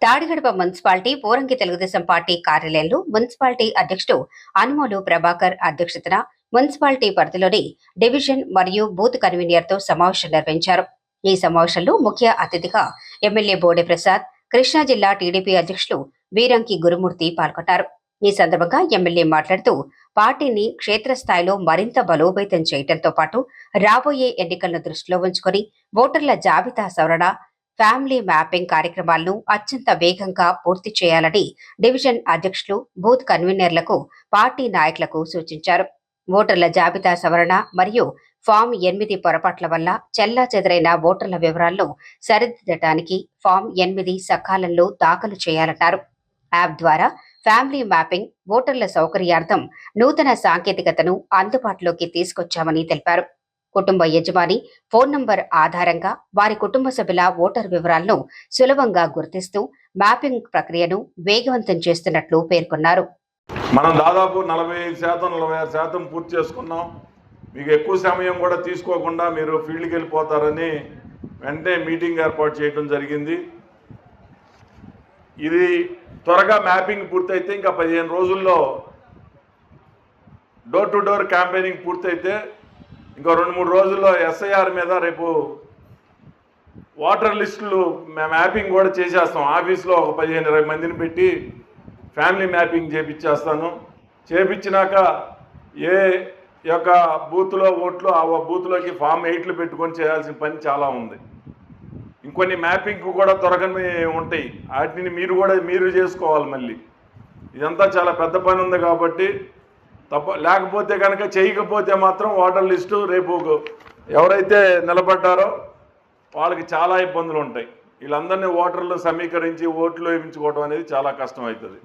Tadigadapa municipality Poranki Telugu Desam party కార్యాలయంలో municipality అధ్యక్షుడు అనుమోలు ప్రభాకర్ అధ్యక్షతన మున్సిపాలిటీ పరిధిలోని డివిజన్ మరియు బూత్ కన్వీనర్తో సమావేశం నిర్వహించారు. ఈ సమావేశంలో ముఖ్య అతిథిగా ఎమ్మెల్యే బోడే ప్రసాద్, కృష్ణా జిల్లా టీడీపీ అధ్యక్షులు వీరంకి గురుమూర్తి పాల్గొన్నారు. ఈ సందర్భంగా ఎమ్మెల్యే మాట్లాడుతూ పార్టీని క్షేత్రస్థాయిలో మరింత బలోపేతం చేయడంతో పాటు రాబోయే ఎన్నికలను దృష్టిలో ఉంచుకొని ఓటర్ల జాబితా సవరణ, ఫ్యామిలీ మ్యాపింగ్ కార్యక్రమాలను అత్యంత వేగంగా పూర్తి చేయాలని డివిజన్ అధ్యక్షులు, బూత్ కన్వీనర్లకు, పార్టీ నాయకులకు సూచించారు. ఓటర్ల జాబితా సవరణ మరియు ఫామ్ 8 పొరపాట్ల వల్ల చెల్లాచెదరైన ఓటర్ల వివరాలను సరిదిద్దడానికి ఫామ్ 8 సకాలంలో దాఖలు చేయాలన్నారు. యాప్ ద్వారా ఫ్యామిలీ మ్యాపింగ్, ఓటర్ల సౌకర్యార్థం నూతన సాంకేతికతను అందుబాటులోకి తీసుకొచ్చామని తెలిపారు. కుటుంబ యజమాని ఫోన్ నంబర్ ఆధారంగా వారి కుటుంబ సభ్యుల ఓటర్ వివరాలను సులభంగా గుర్తిస్తూ మ్యాపింగ్ ప్రక్రియను వేగవంతం చేస్తున్నట్లు పేర్కొన్నారు. మనం దాదాపు 45% 46% పూర్తి చేసుకున్నాం. మీకు ఎక్కువ సమయం కూడా తీసుకోకుండా మీరు ఫీల్డ్కి వెళ్ళిపోతారని వెంటనే మీటింగ్ ఏర్పాటు చేయడం జరిగింది. ఇది త్వరగా మ్యాపింగ్ పూర్తయితే ఇంకా 15 రోజుల్లో డోర్ టు డోర్ క్యాంపెయినింగ్ పూర్తయితే ఇంకో 2-3 రోజుల్లో ఎస్ఐఆర్ మీద రేపు వాటర్ లిస్టులు మ్యాపింగ్ కూడా చేసేస్తాం. ఆఫీస్లో ఒక 15-20 మందిని పెట్టి ఫ్యామిలీ మ్యాపింగ్ చేపించేస్తాను. చేపించినాక ఏ యొక్క బూత్లో ఓట్లు ఆ బూత్లోకి ఫామ్ 8లు పెట్టుకొని చేయాల్సిన పని చాలా ఉంది. ఇంకొన్ని మ్యాపింగ్ కూడా త్వరగానే ఉంటాయి. వాటిని మీరు చేసుకోవాలి. మళ్ళీ ఇదంతా చాలా పెద్ద పని ఉంది కాబట్టి లేకపోతే కనుక చేయకపోతే మాత్రం ఓటర్ లిస్టు రేపు ఎవరైతే నిలబడ్డారో వాళ్ళకి చాలా ఇబ్బందులు ఉంటాయి. వీళ్ళందరినీ ఓటర్లు సమీకరించి ఓట్లు వేయించుకోవడం అనేది చాలా కష్టం అవుతుంది.